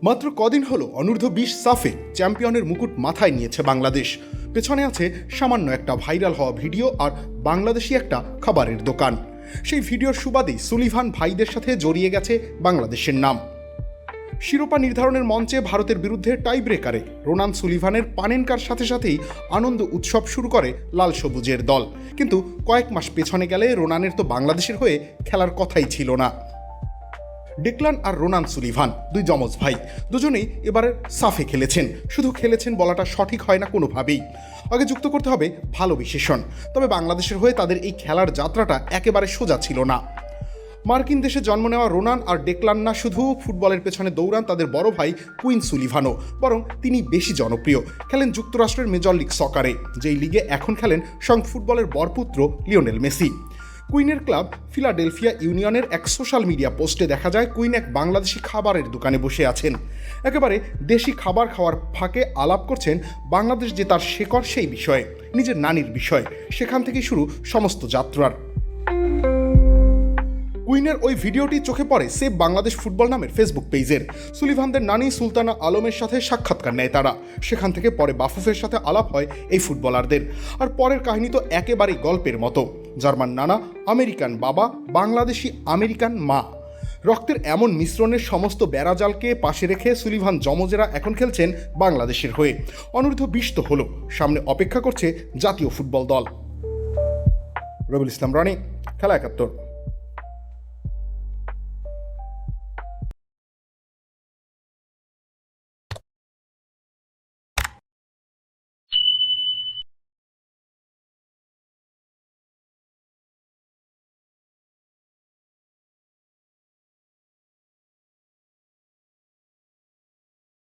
মাত্র কদিন হলো অনূর্ধ্ব-20 সাফে চ্যাম্পিয়নের মুকুট মাথায় নিয়েছে বাংলাদেশ। পেছনে আছে সামান্য একটা ভাইরাল হওয়া ভিডিও আর বাংলাদেশি একটা খাবারের দোকান। সেই ভিডিওর সুবাদেই সুলিভান ভাইদের সাথে জড়িয়ে গেছে বাংলাদেশের নাম। শিরোপা নির্ধারণের মঞ্চে ভারতের বিরুদ্ধে টাই ব্রেকারে রোনান সুলিভানের পানেনকার সাথে সাথেই আনন্দ উৎসব শুরু করে লাল সবুজের দল। কিন্তু কয়েক মাস পেছনে গেলে রোনানের তো বাংলাদেশের হয়ে খেলার কথাই ছিল না। ডেকলান আর রোনান সুলিভান দুই যমজ ভাই, দুজনেই এবারের সাফে খেলেছেন। শুধু খেলেছেন বলাটা সঠিক হয় না কোনোভাবেই, আগে যুক্ত করতে হবে ভালো বিশেষণ। তবে বাংলাদেশের হয়ে তাদের এই খেলার যাত্রাটা একেবারে সোজা ছিল না। মার্কিন দেশে জন্ম নেওয়া রোনান আর ডেকলান না শুধু ফুটবলের পেছনে দৌড়ান তাদের বড় ভাই কুইন সুলিভানও, বরং তিনি বেশি জনপ্রিয়। খেলেন যুক্তরাষ্ট্রের মেজর লিগ সকারে, যেই লিগে এখন খেলেন স্বয়ং ফুটবলের বরপুত্র লিওনেল মেসি। কুইনের ক্লাব ফিলাডেলফিয়া ইউনিয়নের এক সোশ্যাল মিডিয়া পোস্টে দেখা যায় কুইন এক বাংলাদেশি খাবারের দোকানে বসে আছেন। একেবারে দেশি খাবার খাওয়ার ফাঁকে আলাপ করছেন বাংলাদেশ যে তার শেকড় সেই বিষয়ে, নিজের নানির বিষয়। সেখান থেকেই শুরু সমস্ত যাত্রার। কুইনের ওই ভিডিওটি চোখে পড়ে সেভ বাংলাদেশ ফুটবল নামের ফেসবুক পেজের। সুলিভানদের নানি সুলতানা আলমের সাথে সাক্ষাৎকার নেয় তারা। সেখান থেকে পরে বাফুফের সাথে আলাপ হয় এই ফুটবলারদের। আর পরের কাহিনী তো একেবারেই গল্পের মতো। জার্মান নানা, আমেরিকান বাবা, বাংলাদেশি আমেরিকান মা, রক্তের এমন মিশ্রণের সমস্ত বেড়াজালকে পাশে রেখে সুলিভান যমজেরা এখন খেলছেন বাংলাদেশের হয়ে। অনূর্ধ্ব-20 তো হলো, সামনে অপেক্ষা করছে জাতীয় ফুটবল দল। রবিউল ইসলাম রনি, খেলা ৭১।